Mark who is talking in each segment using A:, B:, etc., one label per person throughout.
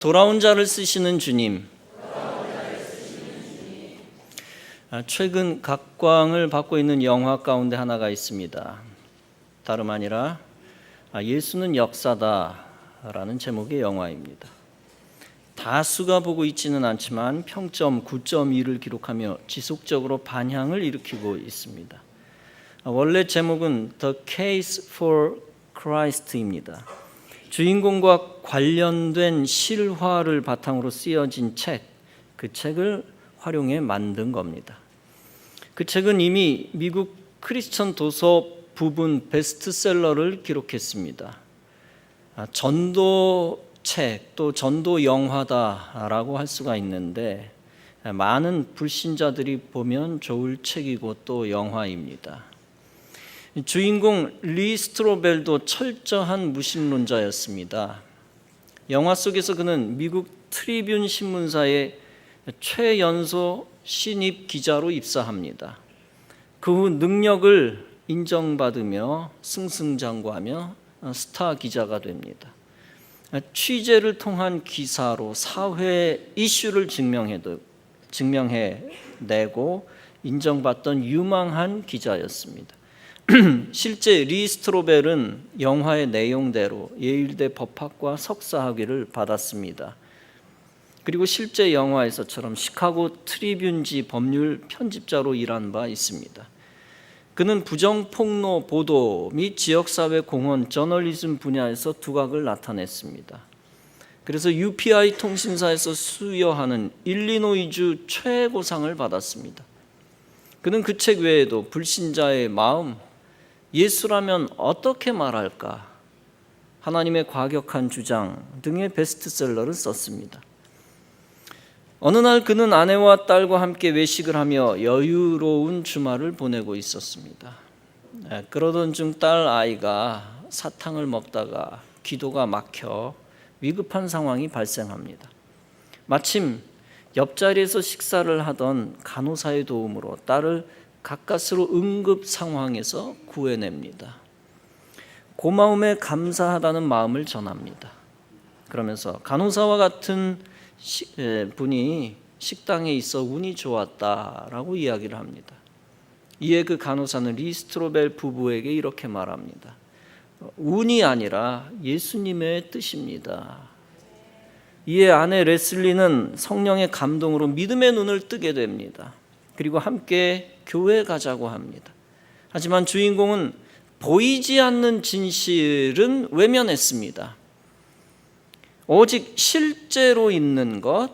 A: 돌아온 자를 쓰시는 주님. 최근 각광을 받고 있는 영화 가운데 하나가 있습니다. 다름 아니라 예수는 역사다라는 제목의 영화입니다. 다수가 보고 있지는 않지만 평점 9.2를 기록하며 지속적으로 반향을 일으키고 있습니다. 원래 제목은 The Case for Christ입니다. 주인공과 관련된 실화를 바탕으로 쓰여진 책, 그 책을 활용해 만든 겁니다. 그 책은 이미 미국 크리스천 도서 부분 베스트셀러를 기록했습니다. 전도책 또 전도 영화다라고 할 수가 있는데 많은 불신자들이 보면 좋을 책이고 또 영화입니다. 주인공 리 스트로벨도 철저한 무신론자였습니다. 영화 속에서 그는 미국 트리뷴 신문사의 최연소 신입 기자로 입사합니다. 그 후 능력을 인정받으며 승승장구하며 스타 기자가 됩니다. 취재를 통한 기사로 사회 이슈를 증명해내고 인정받던 유망한 기자였습니다. 실제 리 스트로벨은 영화의 내용대로 예일대 법학과 석사학위를 받았습니다. 그리고 실제 영화에서처럼 시카고 트리뷴지 법률 편집자로 일한 바 있습니다. 그는 부정폭로 보도 및 지역사회 공헌 저널리즘 분야에서 두각을 나타냈습니다. 그래서 UPI 통신사에서 수여하는 일리노이주 최고상을 받았습니다. 그는 그 책 외에도 불신자의 마음, 예수라면 어떻게 말할까, 하나님의 과격한 주장 등의 베스트셀러를 썼습니다. 어느 날 그는 아내와 딸과 함께 외식을 하며 여유로운 주말을 보내고 있었습니다. 그러던 중 딸 아이가 사탕을 먹다가 기도가 막혀 위급한 상황이 발생합니다. 마침 옆자리에서 식사를 하던 간호사의 도움으로 딸을 가까스로 응급 상황에서 구해냅니다. 고마움에 감사하다는 마음을 전합니다. 그러면서 간호사와 같은 분이 식당에 있어 운이 좋았다라고 이야기를 합니다. 이에 그 간호사는 리 스트로벨 부부에게 이렇게 말합니다. 운이 아니라 예수님의 뜻입니다. 이에 아내 레슬리는 성령의 감동으로 믿음의 눈을 뜨게 됩니다. 그리고 함께 교회 가자고 합니다. 하지만 주인공은 보이지 않는 진실은 외면했습니다. 오직 실제로 있는 것,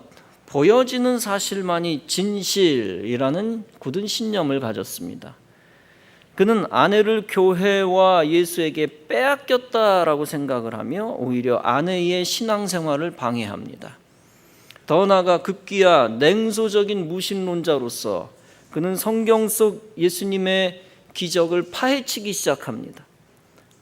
A: 보여지는 사실만이 진실이라는 굳은 신념을 가졌습니다. 그는 아내를 교회와 예수에게 빼앗겼다라고 생각을 하며 오히려 아내의 신앙생활을 방해합니다. 더 나아가 급기야 냉소적인 무신론자로서 그는 성경 속 예수님의 기적을 파헤치기 시작합니다.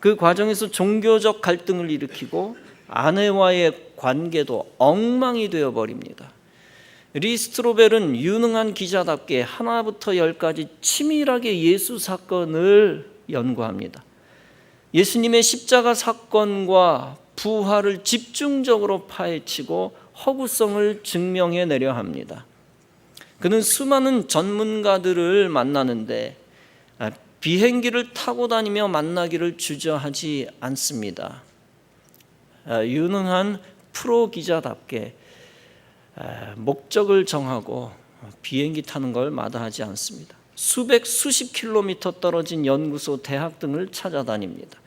A: 그 과정에서 종교적 갈등을 일으키고 아내와의 관계도 엉망이 되어버립니다. 리 스트로벨은 유능한 기자답게 하나부터 열까지 치밀하게 예수 사건을 연구합니다. 예수님의 십자가 사건과 부활을 집중적으로 파헤치고 허구성을 증명해내려 합니다. 그는 수많은 전문가들을 만나는데 비행기를 타고 다니며 만나기를 주저하지 않습니다. 유능한 프로 기자답게 목적을 정하고 비행기 타는 걸 마다하지 않습니다. 수십 킬로미터 떨어진 연구소, 대학 등을 찾아다닙니다.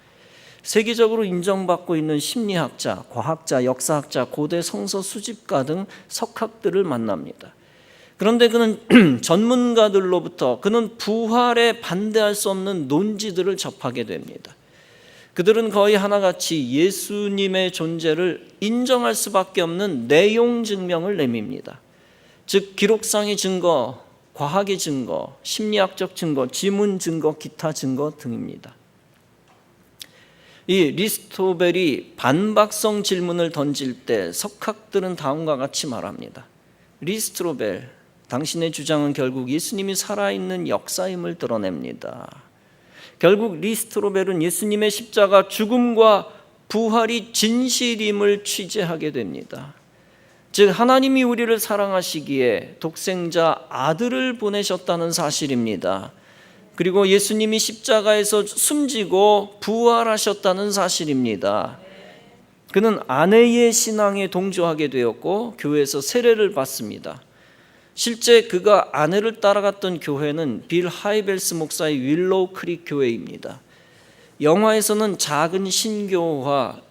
A: 세계적으로 인정받고 있는 심리학자, 과학자, 역사학자, 고대 성서 수집가 등 석학들을 만납니다. 그런데 그는 전문가들로부터 그는 부활에 반대할 수 없는 논지들을 접하게 됩니다. 그들은 거의 하나같이 예수님의 존재를 인정할 수밖에 없는 내용 증명을 내밉니다. 즉 기록상의 증거, 과학의 증거, 심리학적 증거, 지문 증거, 기타 증거 등입니다. 이 리 스트로벨이 반박성 질문을 던질 때 석학들은 다음과 같이 말합니다. 리 스트로벨, 당신의 주장은 결국 예수님이 살아있는 역사임을 드러냅니다. 결국 리 스트로벨은 예수님의 십자가 죽음과 부활이 진실임을 취재하게 됩니다. 즉 하나님이 우리를 사랑하시기에 독생자 아들을 보내셨다는 사실입니다. 그리고 예수님이 십자가에서 숨지고 부활하셨다는 사실입니다. 그는 아내의 신앙에 동조하게 되었고 교회에서 세례를 받습니다. 실제 그가 아내를 따라갔던 교회는 빌 하이벨스 목사의 윌로우 크릭 교회입니다. 영화에서는 작은 신교와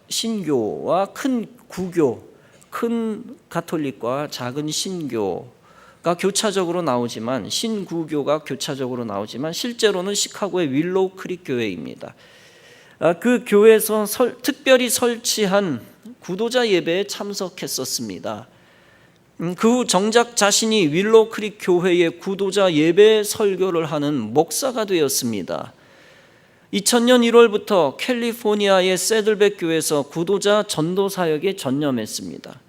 A: 큰 구교, 큰 가톨릭과 작은 신교가 교차적으로 나오지만, 신구교가 교차적으로 나오지만 실제로는 시카고의 윌로우 크릭 교회입니다. 그 교회에서 특별히 설치한 구도자 예배에 참석했었습니다. 그 후 정작 자신이 윌로우 크릭 교회의 구도자 예배 설교를 하는 목사가 되었습니다. 2000년 1월부터 캘리포니아의 새들백 교회에서 구도자 전도 사역에 전념했습니다.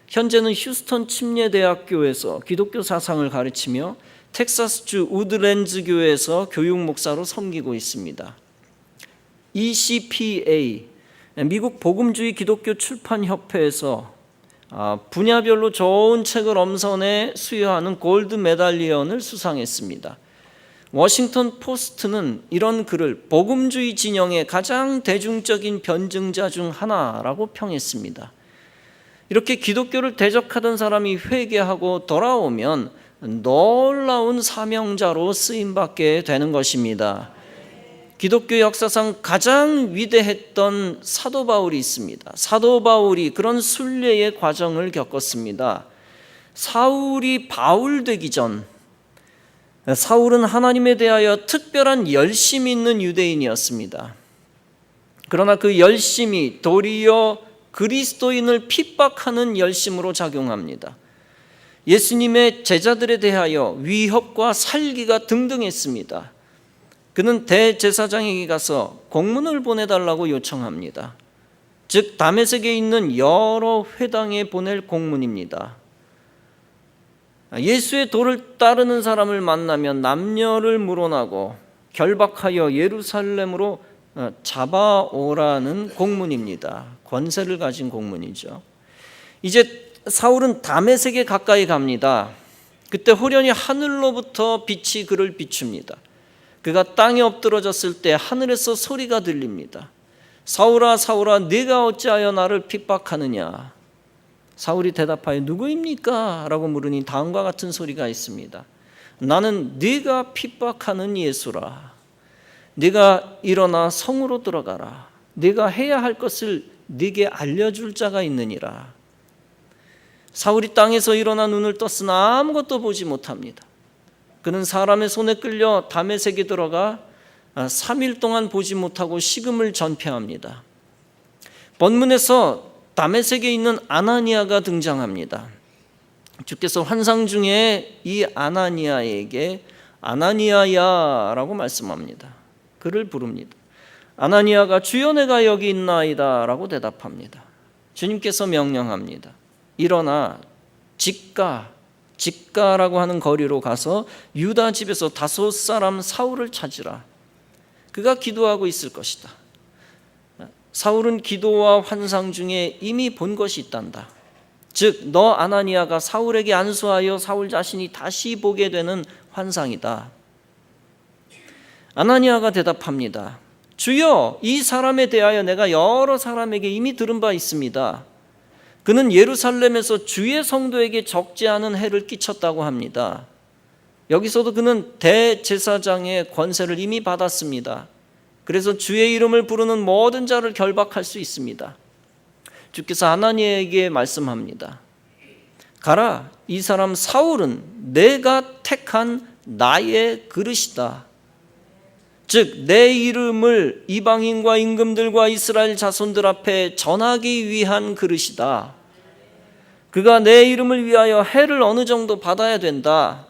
A: 현재는 휴스턴 침례대학교에서 기독교 사상을 가르치며 텍사스주 우드랜즈 교회에서 교육 목사로 섬기고 있습니다. ECPA, 미국 복음주의 기독교 출판협회에서 분야별로 좋은 책을 엄선해 수여하는 골드 메달리언을 수상했습니다. 워싱턴 포스트는 이런 글을 복음주의 진영의 가장 대중적인 변증자 중 하나라고 평했습니다. 이렇게 기독교를 대적하던 사람이 회개하고 돌아오면 놀라운 사명자로 쓰임받게 되는 것입니다. 기독교 역사상 가장 위대했던 사도 바울이 있습니다. 사도 바울이 그런 순례의 과정을 겪었습니다. 사울이 바울 되기 전, 사울은 하나님에 대하여 특별한 열심이 있는 유대인이었습니다. 그러나 그 열심이 도리어 그리스도인을 핍박하는 열심으로 작용합니다. 예수님의 제자들에 대하여 위협과 살기가 등등했습니다. 그는 대제사장에게 가서 공문을 보내달라고 요청합니다. 즉 다메섹에 있는 여러 회당에 보낼 공문입니다. 예수의 도를 따르는 사람을 만나면 남녀를 물어나고 결박하여 예루살렘으로 잡아오라는 공문입니다. 권세를 가진 공문이죠. 이제 사울은 다메섹에 가까이 갑니다. 그때 호련히 하늘로부터 빛이 그를 비춥니다. 그가 땅에 엎드러졌을 때 하늘에서 소리가 들립니다. 사울아 사울아 네가 어찌하여 나를 핍박하느냐. 사울이 대답하여 누구입니까? 라고 물으니 다음과 같은 소리가 있습니다. 나는 네가 핍박하는 예수라. 네가 일어나 성으로 들어가라. 네가 해야 할 것을 네게 알려줄 자가 있느니라. 사울이 땅에서 일어나 눈을 떴으나 아무것도 보지 못합니다. 그는 사람의 손에 끌려 다메섹에 들어가 3일 동안 보지 못하고 식음을 전폐합니다. 본문에서 다메섹에 있는 아나니아가 등장합니다. 주께서 환상 중에 이 아나니아에게 아나니아야라고 말씀합니다. 그를 부릅니다. 아나니아가 주여 내가 여기 있나이다 라고 대답합니다. 주님께서 명령합니다. 일어나 직가라고 하는 거리로 가서 유다 집에서 5 사람 사울을 찾으라. 그가 기도하고 있을 것이다. 사울은 기도와 환상 중에 이미 본 것이 있단다. 즉 너 아나니아가 사울에게 안수하여 사울 자신이 다시 보게 되는 환상이다. 아나니아가 대답합니다. 주여 이 사람에 대하여 내가 여러 사람에게 이미 들은 바 있습니다. 그는 예루살렘에서 주의 성도에게 적지 않은 해를 끼쳤다고 합니다. 여기서도 그는 대제사장의 권세를 이미 받았습니다. 그래서 주의 이름을 부르는 모든 자를 결박할 수 있습니다. 주께서 아나니아에게 말씀합니다. 가라, 이 사람 사울은 내가 택한 나의 그릇이다. 즉 내 이름을 이방인과 임금들과 이스라엘 자손들 앞에 전하기 위한 그릇이다. 그가 내 이름을 위하여 해를 어느 정도 받아야 된다.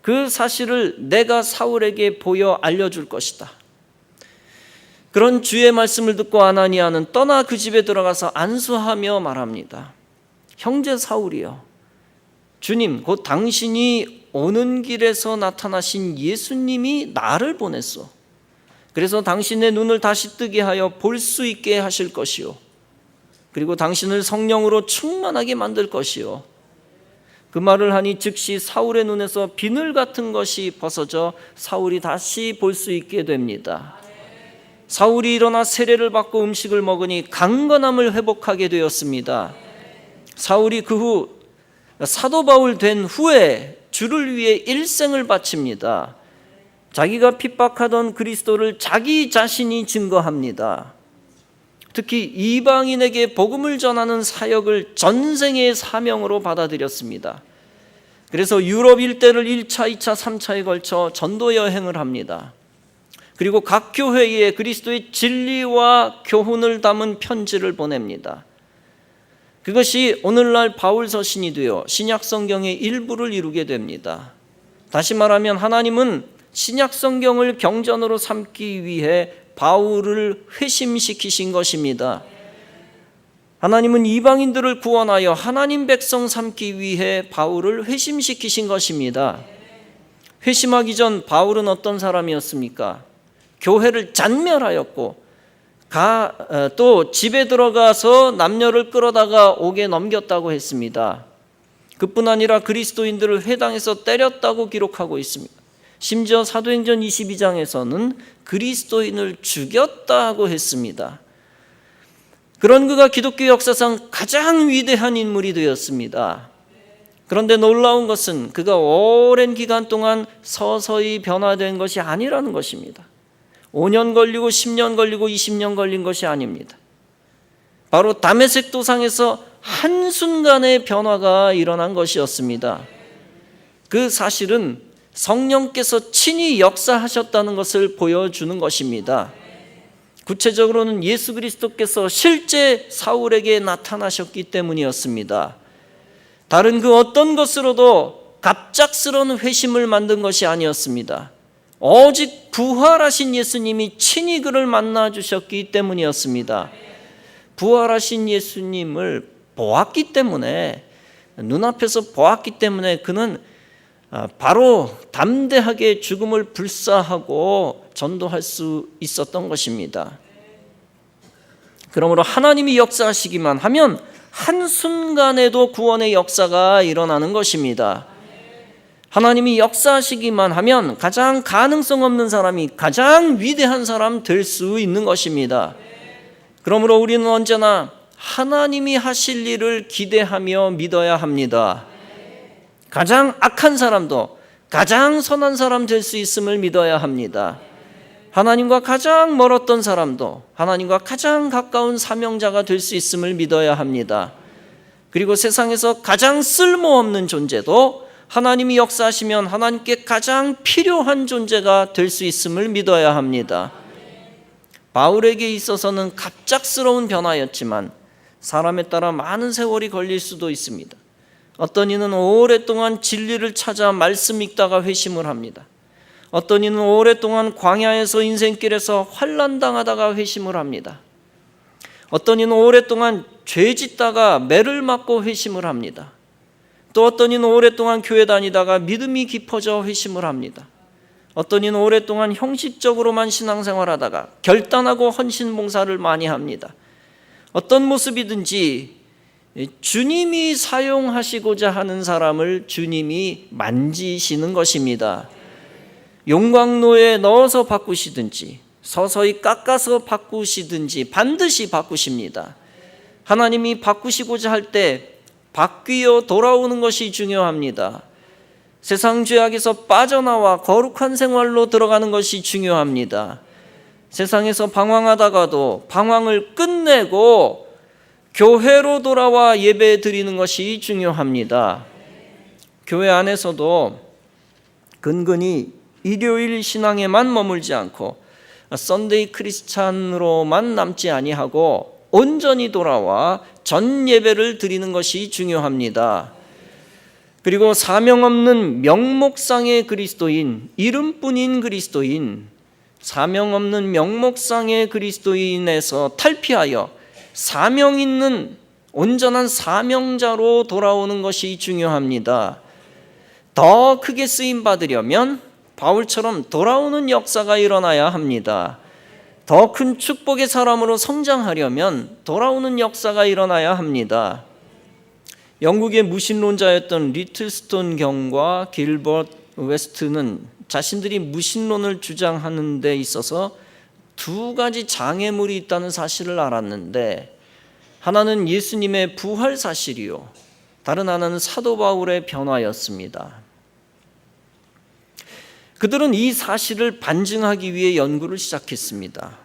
A: 그 사실을 내가 사울에게 보여 알려줄 것이다. 그런 주의 말씀을 듣고 아나니아는 떠나 그 집에 들어가서 안수하며 말합니다. 형제 사울이여, 주님 곧 당신이 오는 길에서 나타나신 예수님이 나를 보냈소. 그래서 당신의 눈을 다시 뜨게 하여 볼 수 있게 하실 것이요. 그리고 당신을 성령으로 충만하게 만들 것이요. 그 말을 하니 즉시 사울의 눈에서 비늘 같은 것이 벗어져 사울이 다시 볼 수 있게 됩니다. 사울이 일어나 세례를 받고 음식을 먹으니 강건함을 회복하게 되었습니다. 사울이 그 후 사도 바울 된 후에 주를 위해 일생을 바칩니다. 자기가 핍박하던 그리스도를 자기 자신이 증거합니다. 특히 이방인에게 복음을 전하는 사역을 전생의 사명으로 받아들였습니다. 그래서 유럽 일대를 1차, 2차, 3차에 걸쳐 전도 여행을 합니다. 그리고 각 교회에 그리스도의 진리와 교훈을 담은 편지를 보냅니다. 그것이 오늘날 바울 서신이 되어 신약 성경의 일부를 이루게 됩니다. 다시 말하면 하나님은 신약 성경을 경전으로 삼기 위해 바울을 회심시키신 것입니다. 하나님은 이방인들을 구원하여 하나님 백성 삼기 위해 바울을 회심시키신 것입니다. 회심하기 전 바울은 어떤 사람이었습니까? 교회를 잔멸하였고 또 집에 들어가서 남녀를 끌어다가 옥에 넘겼다고 했습니다. 그뿐 아니라 그리스도인들을 회당에서 때렸다고 기록하고 있습니다. 심지어 사도행전 22장에서는 그리스도인을 죽였다고 했습니다. 그런 그가 기독교 역사상 가장 위대한 인물이 되었습니다. 그런데 놀라운 것은 그가 오랜 기간 동안 서서히 변화된 것이 아니라는 것입니다. 5년 걸리고 10년 걸리고 20년 걸린 것이 아닙니다. 바로 다메섹 도상에서 한순간의 변화가 일어난 것이었습니다. 그 사실은 성령께서 친히 역사하셨다는 것을 보여주는 것입니다. 구체적으로는 예수 그리스도께서 실제 사울에게 나타나셨기 때문이었습니다. 다른 그 어떤 것으로도 갑작스러운 회심을 만든 것이 아니었습니다. 오직 부활하신 예수님이 친히 그를 만나 주셨기 때문이었습니다. 부활하신 예수님을 보았기 때문에, 눈앞에서 보았기 때문에 그는 바로 담대하게 죽음을 불사하고 전도할 수 있었던 것입니다. 그러므로 하나님이 역사하시기만 하면 한순간에도 구원의 역사가 일어나는 것입니다. 하나님이 역사하시기만 하면 가장 가능성 없는 사람이 가장 위대한 사람 될 수 있는 것입니다. 그러므로 우리는 언제나 하나님이 하실 일을 기대하며 믿어야 합니다. 가장 악한 사람도 가장 선한 사람 될 수 있음을 믿어야 합니다. 하나님과 가장 멀었던 사람도 하나님과 가장 가까운 사명자가 될 수 있음을 믿어야 합니다. 그리고 세상에서 가장 쓸모없는 존재도 하나님이 역사하시면 하나님께 가장 필요한 존재가 될 수 있음을 믿어야 합니다. 바울에게 있어서는 갑작스러운 변화였지만 사람에 따라 많은 세월이 걸릴 수도 있습니다. 어떤 이는 오랫동안 진리를 찾아 말씀 읽다가 회심을 합니다. 어떤 이는 오랫동안 광야에서 인생길에서 환난당하다가 회심을 합니다. 어떤 이는 오랫동안 죄 짓다가 매를 맞고 회심을 합니다. 또 어떤 이는 오랫동안 교회 다니다가 믿음이 깊어져 회심을 합니다. 어떤 이는 오랫동안 형식적으로만 신앙생활하다가 결단하고 헌신봉사를 많이 합니다. 어떤 모습이든지 주님이 사용하시고자 하는 사람을 주님이 만지시는 것입니다. 용광로에 넣어서 바꾸시든지 서서히 깎아서 바꾸시든지 반드시 바꾸십니다. 하나님이 바꾸시고자 할 때 바뀌어 돌아오는 것이 중요합니다. 세상 죄악에서 빠져나와 거룩한 생활로 들어가는 것이 중요합니다. 세상에서 방황하다가도 방황을 끝내고 교회로 돌아와 예배 드리는 것이 중요합니다. 교회 안에서도 근근히 일요일 신앙에만 머물지 않고 썬데이 크리스찬으로만 남지 아니하고 온전히 돌아와 전 예배를 드리는 것이 중요합니다. 그리고 사명 없는 명목상의 그리스도인, 이름뿐인 그리스도인, 사명 없는 명목상의 그리스도인에서 탈피하여 사명 있는 온전한 사명자로 돌아오는 것이 중요합니다. 더 크게 쓰임 받으려면 바울처럼 돌아오는 역사가 일어나야 합니다. 더 큰 축복의 사람으로 성장하려면 돌아오는 역사가 일어나야 합니다. 영국의 무신론자였던 리틀스톤 경과 길버트 웨스트는 자신들이 무신론을 주장하는 데 있어서 두 가지 장애물이 있다는 사실을 알았는데, 하나는 예수님의 부활 사실이요, 다른 하나는 사도 바울의 변화였습니다. 그들은 이 사실을 반증하기 위해 연구를 시작했습니다.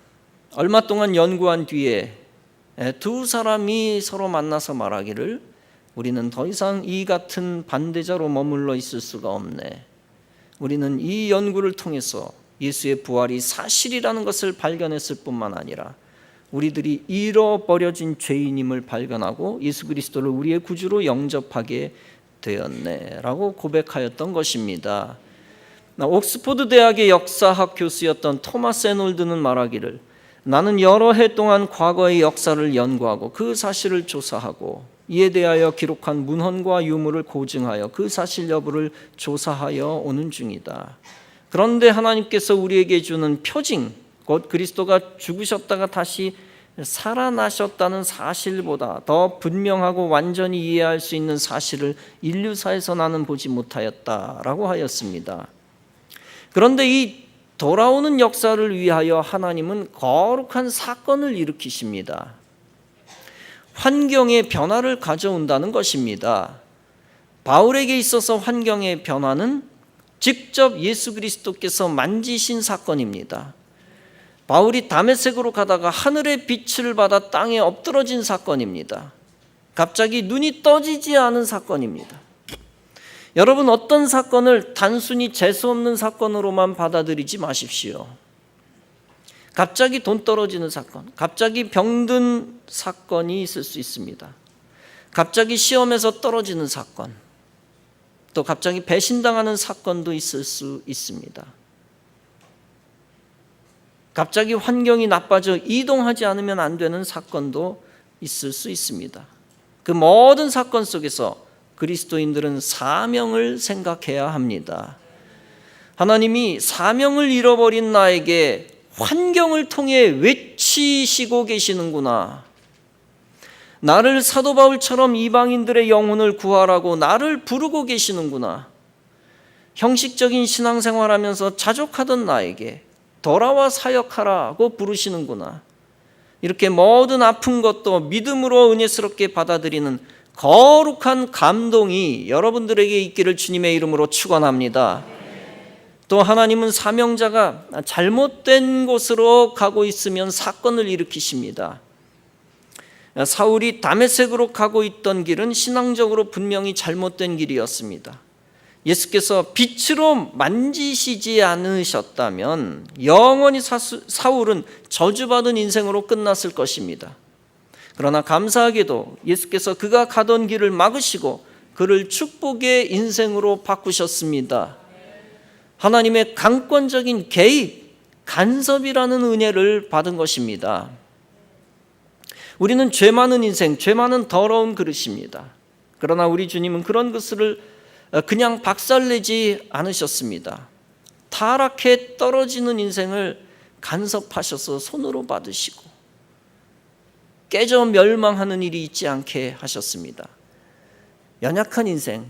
A: 얼마 동안 연구한 뒤에 두 사람이 서로 만나서 말하기를, 우리는 더 이상 이 같은 반대자로 머물러 있을 수가 없네. 우리는 이 연구를 통해서 예수의 부활이 사실이라는 것을 발견했을 뿐만 아니라 우리들이 잃어버려진 죄인임을 발견하고 예수 그리스도를 우리의 구주로 영접하게 되었네 라고 고백하였던 것입니다. 옥스포드 대학의 역사학 교수였던 토마스 에놀드는 말하기를, 나는 여러 해 동안 과거의 역사를 연구하고 그 사실을 조사하고 이에 대하여 기록한 문헌과 유물을 고증하여 그 사실 여부를 조사하여 오는 중이다. 그런데 하나님께서 우리에게 주는 표징, 곧 그리스도가 죽으셨다가 다시 살아나셨다는 사실보다 더 분명하고 완전히 이해할 수 있는 사실을 인류사에서 나는 보지 못하였다라고 하였습니다. 그런데 이 돌아오는 역사를 위하여 하나님은 거룩한 사건을 일으키십니다. 환경의 변화를 가져온다는 것입니다. 바울에게 있어서 환경의 변화는 직접 예수 그리스도께서 만지신 사건입니다. 바울이 다메섹으로 가다가 하늘의 빛을 받아 땅에 엎드러진 사건입니다. 갑자기 눈이 떠지지 않은 사건입니다. 여러분, 어떤 사건을 단순히 재수없는 사건으로만 받아들이지 마십시오. 갑자기 돈 떨어지는 사건, 갑자기 병든 사건이 있을 수 있습니다. 갑자기 시험에서 떨어지는 사건, 또 갑자기 배신당하는 사건도 있을 수 있습니다. 갑자기 환경이 나빠져 이동하지 않으면 안 되는 사건도 있을 수 있습니다. 그 모든 사건 속에서 그리스도인들은 사명을 생각해야 합니다. 하나님이 사명을 잃어버린 나에게 환경을 통해 외치시고 계시는구나. 나를 사도 바울처럼 이방인들의 영혼을 구하라고 나를 부르고 계시는구나. 형식적인 신앙생활하면서 자족하던 나에게 돌아와 사역하라고 부르시는구나. 이렇게 모든 아픈 것도 믿음으로 은혜스럽게 받아들이는 거룩한 감동이 여러분들에게 있기를 주님의 이름으로 축원합니다. 또 하나님은 사명자가 잘못된 곳으로 가고 있으면 사건을 일으키십니다. 사울이 다메섹으로 가고 있던 길은 신앙적으로 분명히 잘못된 길이었습니다. 예수께서 빛으로 만지시지 않으셨다면 영원히 사울은 저주받은 인생으로 끝났을 것입니다. 그러나 감사하게도 예수께서 그가 가던 길을 막으시고 그를 축복의 인생으로 바꾸셨습니다. 하나님의 강권적인 개입, 간섭이라는 은혜를 받은 것입니다. 우리는 죄 많은 인생, 죄 많은 더러운 그릇입니다. 그러나 우리 주님은 그런 것을 그냥 박살내지 않으셨습니다. 타락해 떨어지는 인생을 간섭하셔서 손으로 받으시고 깨져 멸망하는 일이 있지 않게 하셨습니다. 연약한 인생,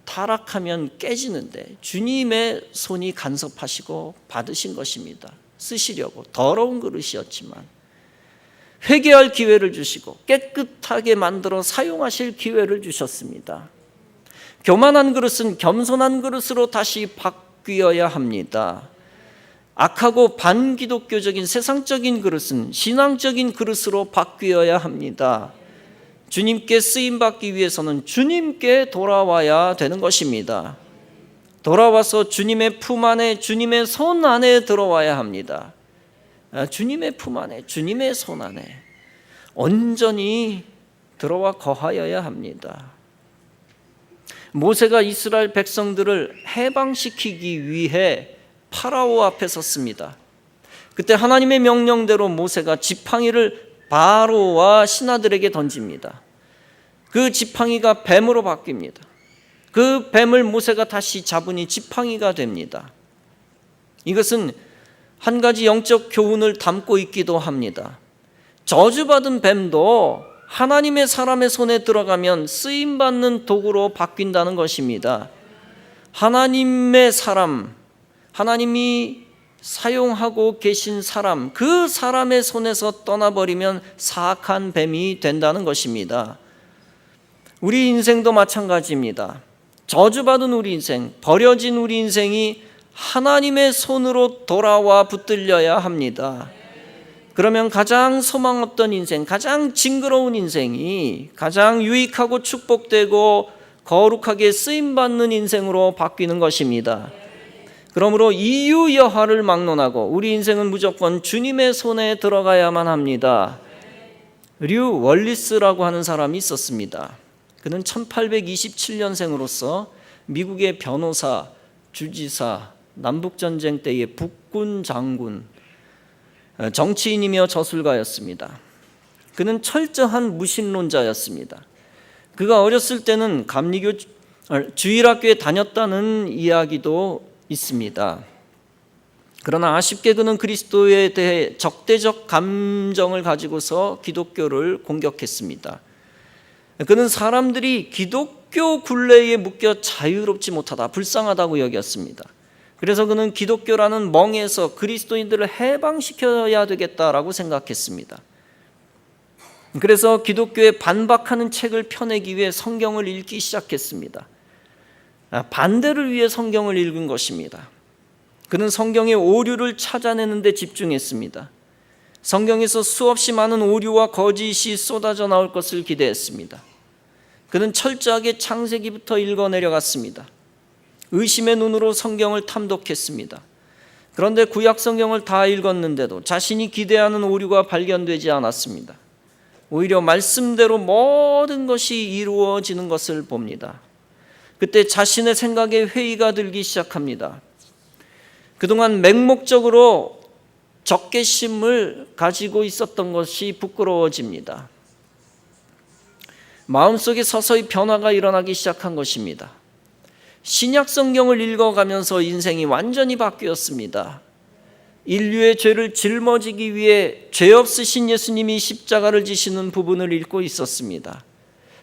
A: 타락하면 깨지는데 주님의 손이 간섭하시고 받으신 것입니다. 쓰시려고 더러운 그릇이었지만 회개할 기회를 주시고 깨끗하게 만들어 사용하실 기회를 주셨습니다. 교만한 그릇은 겸손한 그릇으로 다시 바뀌어야 합니다. 악하고 반기독교적인 세상적인 그릇은 신앙적인 그릇으로 바뀌어야 합니다. 주님께 쓰임받기 위해서는 주님께 돌아와야 되는 것입니다. 돌아와서 주님의 품 안에, 주님의 손 안에 들어와야 합니다. 주님의 품 안에, 주님의 손 안에 온전히 들어와 거하여야 합니다. 모세가 이스라엘 백성들을 해방시키기 위해 파라오 앞에 섰습니다. 그때 하나님의 명령대로 모세가 지팡이를 바로와 신하들에게 던집니다. 그 지팡이가 뱀으로 바뀝니다. 그 뱀을 모세가 다시 잡으니 지팡이가 됩니다. 이것은 한 가지 영적 교훈을 담고 있기도 합니다. 저주받은 뱀도 하나님의 사람의 손에 들어가면 쓰임받는 도구로 바뀐다는 것입니다. 하나님의 사람, 하나님이 사용하고 계신 사람, 그 사람의 손에서 떠나버리면 사악한 뱀이 된다는 것입니다. 우리 인생도 마찬가지입니다. 저주받은 우리 인생, 버려진 우리 인생이 하나님의 손으로 돌아와 붙들려야 합니다. 그러면 가장 소망 없던 인생, 가장 징그러운 인생이 가장 유익하고 축복되고 거룩하게 쓰임받는 인생으로 바뀌는 것입니다. 그러므로 이유 여하를 막론하고 우리 인생은 무조건 주님의 손에 들어가야만 합니다. 류 월리스라고 하는 사람이 있었습니다. 그는 1827년생으로서 미국의 변호사, 주지사, 남북전쟁 때의 북군 장군, 정치인이며 저술가였습니다. 그는 철저한 무신론자였습니다. 그가 어렸을 때는 감리교 주일학교에 다녔다는 이야기도 있습니다. 그러나 아쉽게 그는 그리스도에 대해 적대적 감정을 가지고서 기독교를 공격했습니다. 그는 사람들이 기독교 굴레에 묶여 자유롭지 못하다, 불쌍하다고 여겼습니다. 그래서 그는 기독교라는 멍에서 그리스도인들을 해방시켜야 되겠다라고 생각했습니다. 그래서 기독교에 반박하는 책을 펴내기 위해 성경을 읽기 시작했습니다. 반대를 위해 성경을 읽은 것입니다. 그는 성경의 오류를 찾아내는 데 집중했습니다. 성경에서 수없이 많은 오류와 거짓이 쏟아져 나올 것을 기대했습니다. 그는 철저하게 창세기부터 읽어 내려갔습니다. 의심의 눈으로 성경을 탐독했습니다. 그런데 구약 성경을 다 읽었는데도 자신이 기대하는 오류가 발견되지 않았습니다. 오히려 말씀대로 모든 것이 이루어지는 것을 봅니다. 그때 자신의 생각에 회의가 들기 시작합니다. 그동안 맹목적으로 적개심을 가지고 있었던 것이 부끄러워집니다. 마음속에 서서히 변화가 일어나기 시작한 것입니다. 신약 성경을 읽어가면서 인생이 완전히 바뀌었습니다. 인류의 죄를 짊어지기 위해 죄 없으신 예수님이 십자가를 지시는 부분을 읽고 있었습니다.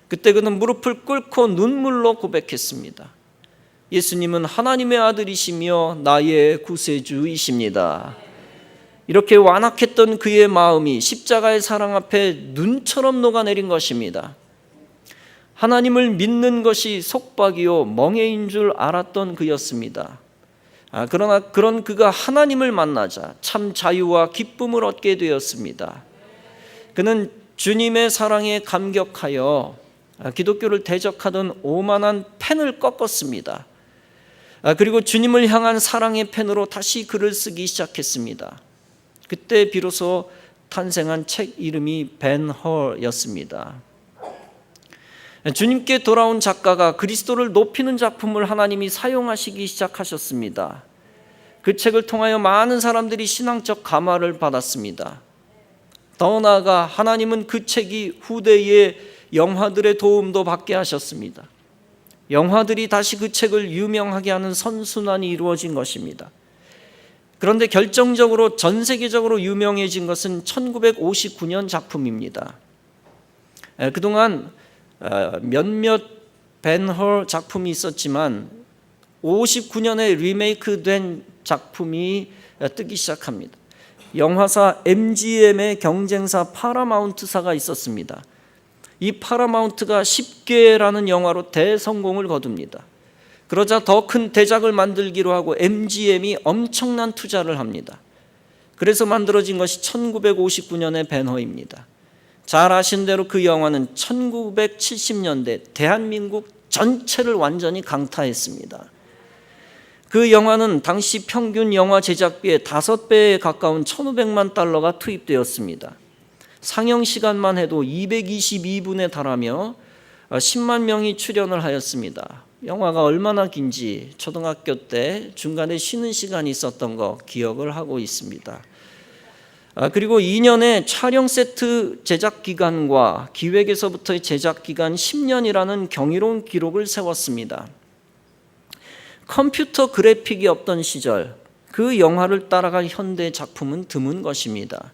A: 그때 그는 무릎을 꿇고 눈물로 고백했습니다. 예수님은 하나님의 아들이시며 나의 구세주이십니다. 이렇게 완악했던 그의 마음이 십자가의 사랑 앞에 눈처럼 녹아내린 것입니다. 하나님을 믿는 것이 속박이요 멍해인 줄 알았던 그였습니다. 그러나 그런 그가 하나님을 만나자 참 자유와 기쁨을 얻게 되었습니다. 그는 주님의 사랑에 감격하여 기독교를 대적하던 오만한 펜을 꺾었습니다. 그리고 주님을 향한 사랑의 펜으로 다시 글을 쓰기 시작했습니다. 그때 비로소 탄생한 책 이름이 벤허였습니다. 주님께 돌아온 작가가 그리스도를 높이는 작품을 하나님이 사용하시기 시작하셨습니다. 그 책을 통하여 많은 사람들이 신앙적 감화를 받았습니다. 더 나아가 하나님은 그 책이 후대의 영화들의 도움도 받게 하셨습니다. 영화들이 다시 그 책을 유명하게 하는 선순환이 이루어진 것입니다. 그런데 결정적으로 전 세계적으로 유명해진 것은 1959년 작품입니다. 그동안 몇몇 벤허 작품이 있었지만 59년에 리메이크된 작품이 뜨기 시작합니다. 영화사 MGM의 경쟁사 파라마운트사가 있었습니다. 이 파라마운트가 10개라는 영화로 대성공을 거둡니다. 그러자 더 큰 대작을 만들기로 하고 MGM이 엄청난 투자를 합니다. 그래서 만들어진 것이 1959년의 벤허입니다. 잘 아신 대로 그 영화는 1970년대 대한민국 전체를 완전히 강타했습니다. 그 영화는 당시 평균 영화 제작비의 5배에 가까운 1,500만 달러가 투입되었습니다. 상영 시간만 해도 222분에 달하며 10만 명이 출연을 하였습니다. 영화가 얼마나 긴지 초등학교 때 중간에 쉬는 시간이 있었던 거 기억을 하고 있습니다. 그리고 2년의 촬영 세트 제작 기간과 기획에서부터의 제작 기간 10년이라는 경이로운 기록을 세웠습니다. 컴퓨터 그래픽이 없던 시절, 그 영화를 따라갈 현대 작품은 드문 것입니다.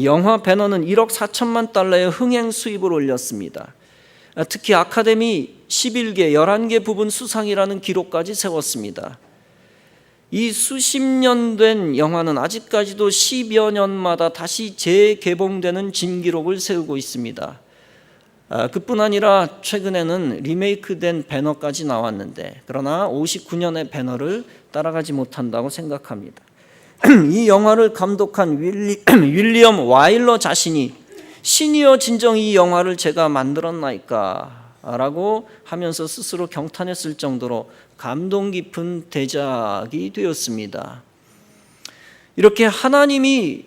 A: 영화 배너는 1억 4천만 달러의 흥행 수입을 올렸습니다. 특히 아카데미 11개, 11개 부분 수상이라는 기록까지 세웠습니다. 이 수십 년 된 영화는 아직까지도 10여 년마다 다시 재개봉되는 진기록을 세우고 있습니다. 그뿐 아니라 최근에는 리메이크된 배너까지 나왔는데, 그러나 59년의 배너를 따라가지 못한다고 생각합니다. 이 영화를 감독한 윌리엄 와일러 자신이 신이여 진정 이 영화를 제가 만들었나이까 라고 하면서 스스로 경탄했을 정도로 감동 깊은 대작이 되었습니다. 이렇게 하나님이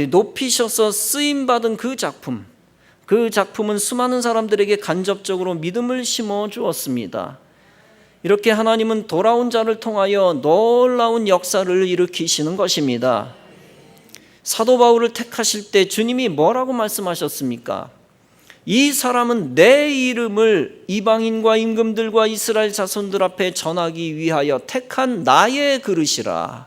A: 높이셔서 쓰임받은 그 작품은 수많은 사람들에게 간접적으로 믿음을 심어 주었습니다. 이렇게 하나님은 돌아온 자를 통하여 놀라운 역사를 일으키시는 것입니다. 사도 바울을 택하실 때 주님이 뭐라고 말씀하셨습니까? 이 사람은 내 이름을 이방인과 임금들과 이스라엘 자손들 앞에 전하기 위하여 택한 나의 그릇이라.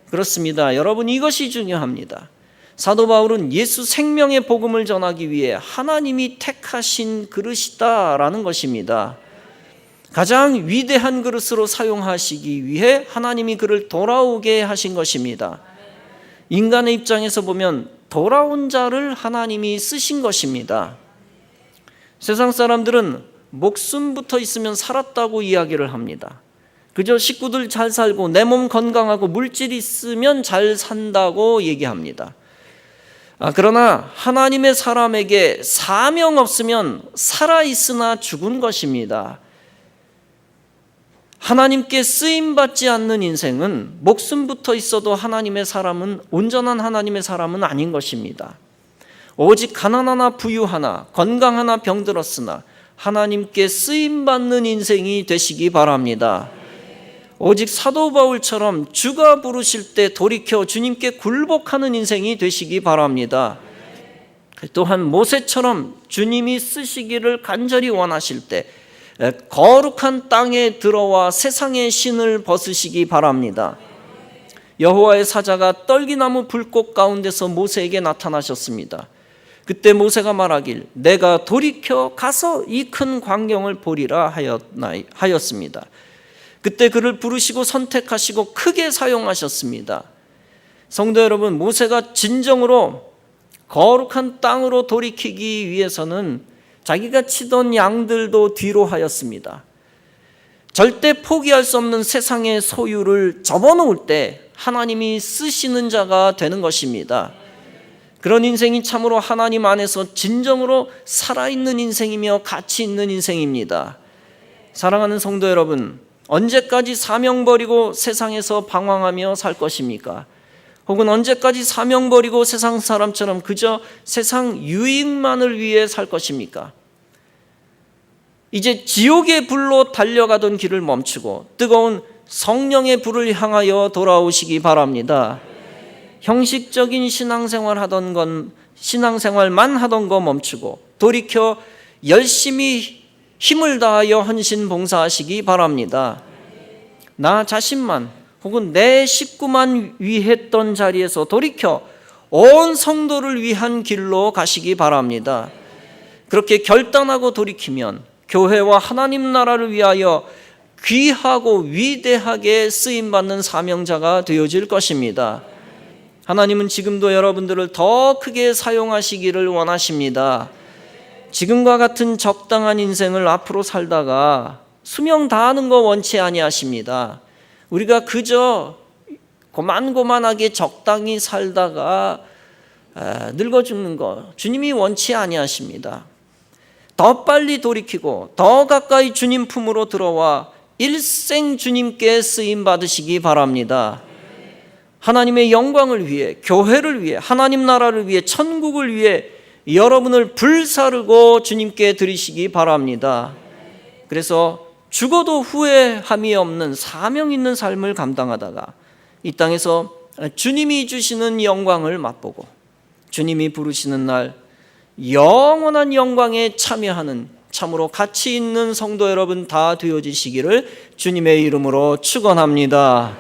A: 그렇습니다. 여러분, 이것이 중요합니다. 사도 바울은 예수 생명의 복음을 전하기 위해 하나님이 택하신 그릇이다라는 것입니다. 가장 위대한 그릇으로 사용하시기 위해 하나님이 그를 돌아오게 하신 것입니다. 인간의 입장에서 보면 돌아온 자를 하나님이 쓰신 것입니다. 세상 사람들은 목숨부터 있으면 살았다고 이야기를 합니다. 그저 식구들 잘 살고 내 몸 건강하고 물질이 있으면 잘 산다고 얘기합니다. 그러나 하나님의 사람에게 사명 없으면 살아있으나 죽은 것입니다. 하나님께 쓰임받지 않는 인생은 목숨부터 있어도 하나님의 사람은, 온전한 하나님의 사람은 아닌 것입니다. 오직 가난하나 부유하나 건강하나 병들었으나 하나님께 쓰임받는 인생이 되시기 바랍니다. 오직 사도 바울처럼 주가 부르실 때 돌이켜 주님께 굴복하는 인생이 되시기 바랍니다. 또한 모세처럼 주님이 쓰시기를 간절히 원하실 때 거룩한 땅에 들어와 세상의 신을 벗으시기 바랍니다. 여호와의 사자가 떨기나무 불꽃 가운데서 모세에게 나타나셨습니다. 그때 모세가 말하길 내가 돌이켜 가서 이 큰 광경을 보리라 하였습니다. 그때 그를 부르시고 선택하시고 크게 사용하셨습니다. 성도 여러분, 모세가 진정으로 거룩한 땅으로 돌이키기 위해서는 자기가 치던 양들도 뒤로 하였습니다. 절대 포기할 수 없는 세상의 소유를 접어놓을 때 하나님이 쓰시는 자가 되는 것입니다. 그런 인생이 참으로 하나님 안에서 진정으로 살아있는 인생이며 가치 있는 인생입니다. 사랑하는 성도 여러분, 언제까지 사명 버리고 세상에서 방황하며 살 것입니까? 혹은 언제까지 사명 버리고 세상 사람처럼 그저 세상 유익만을 위해 살 것입니까? 이제 지옥의 불로 달려가던 길을 멈추고 뜨거운 성령의 불을 향하여 돌아오시기 바랍니다. 형식적인 신앙생활만 하던 거 멈추고 돌이켜 열심히 힘을 다하여 헌신 봉사하시기 바랍니다. 나 자신만 혹은 내 식구만 위했던 자리에서 돌이켜 온 성도를 위한 길로 가시기 바랍니다. 그렇게 결단하고 돌이키면 교회와 하나님 나라를 위하여 귀하고 위대하게 쓰임받는 사명자가 되어질 것입니다. 하나님은 지금도 여러분들을 더 크게 사용하시기를 원하십니다. 지금과 같은 적당한 인생을 앞으로 살다가 수명 다하는 거 원치 아니하십니다. 우리가 그저 고만고만하게 적당히 살다가 늙어 죽는 거 주님이 원치 아니하십니다. 더 빨리 돌이키고 더 가까이 주님 품으로 들어와 일생 주님께 쓰임 받으시기 바랍니다. 하나님의 영광을 위해, 교회를 위해, 하나님 나라를 위해, 천국을 위해 여러분을 불사르고 주님께 드리시기 바랍니다. 그래서 죽어도 후회함이 없는 사명 있는 삶을 감당하다가 이 땅에서 주님이 주시는 영광을 맛보고 주님이 부르시는 날 영원한 영광에 참여하는 참으로 가치 있는 성도 여러분 다 되어지시기를 주님의 이름으로 축원합니다.